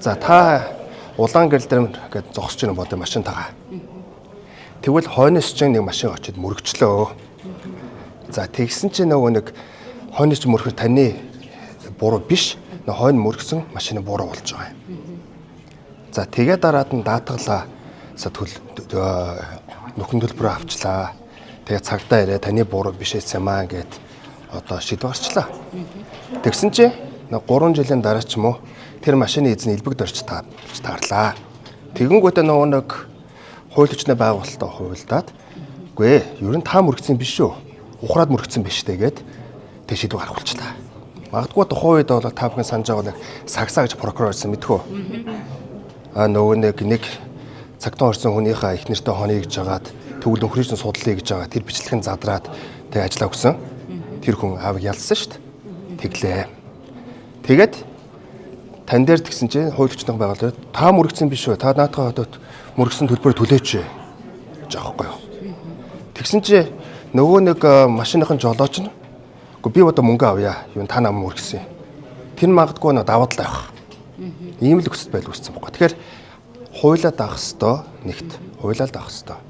За та улаан гэрэл дээр ингээд зогсож байгаа бодё машинтайгаа. Тэгвэл хойноос чинь нэг машин очиод мөргөчлөө. За тэгсэн чинь нөгөө нэг хойноос мөрөхөр таны буруу биш. Нөгөө хойно мөргсөн машины буруу болж байгаа юм. За тэгээ дараад нь даатгалаа. Нүхэн төлбөрөө авчлаа. Тэгээ цагтаа ирээ таны буруу биш юмаа гэд одоо шийдвэр гарчлаа. Тэгсэн чинь 3 жилийн дараа ч юм уу тэр машины эзэн элбэг дорч таарлаа. Тэгэнгүүтээ нөгөө нэг хууль хүчний байгуулалтаа хувилдаад үгүй ер нь та мөрөгцсөн биш шүү. Ухраад мөрөгцсөн биш тэгээд тэг шийдвэр гаргуулчлаа. Магадгүй тухайн үед бол та бүхэн санаж байгаа нэг сагсаа гэж прокурор ирсэн мэдхүү. Нөгөө нэг цагтан орсон хүнийхээ их нэртэй хонё гэж жагаад төгөл нөхрийн судлалыг гэж байгаа тэр бичлэгэн задраад тэг ажиллаа өгсөн. Тэр хүн аавыг ялсан шүү дээ. Тэглээ. Тэгээд тань дээр тэгсэн чинь хууль хүчний байгууллага та мөрөгцсөн биш үү? Та наадхаа хотод мөрөгсөн төлбөр төлөөч гэж аахгүй юу? Тэгсэн чинь нөгөө нэг машиныхын жолооч нь үгүй би одоо мөнгө авъя. Юу та нам мөрөгсөн. Тэр магадгүй нөө даваад л байх. Ийм л өсөлт байдал үүссэн байхгүй. Тэгэхээр хуулиа даах хэвээр нэгт хуулиа даах хэвээр.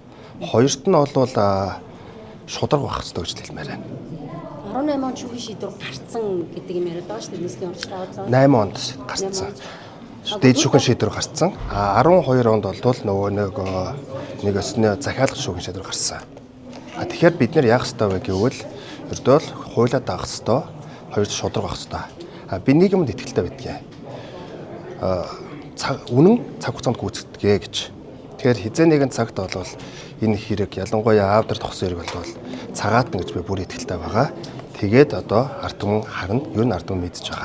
Хоёрт нь бол шударга байх хэвээр гэж хэлмээр байна. 18 онд шүүхийн шийдвэр гарцсан гэдэг юм яриад байгаа шүү дээ. Нийслэлийн орчилгаа бодлоо. 8 онд гарцсан. Дээд шүүхийн шийдвэр гарцсан. 12 онд бол нөгөө нэг өснөө захиалгын шүүхийн шийдвэр гарсан. Тэгэхээр бид нэр яах ёстой вэ гэвэл ердөө л хуулиа даах ёстой, хоёрт шударга байх ёстой. Би нэг юмд итгэлтэй байдгийг. Үнэн цаг хугацаанд гүйцэтгэе гэж. Тэгэхээр хизээ нэгэн цагт бол энэ хэрэг ялангуяа аавдар тогсон хэрэг бол цагаатна гэж би бүр итгэлтэй байгаа. Тэгээд одоо ард түмэн харна, ер нь ард түмэн мэдж байгаа.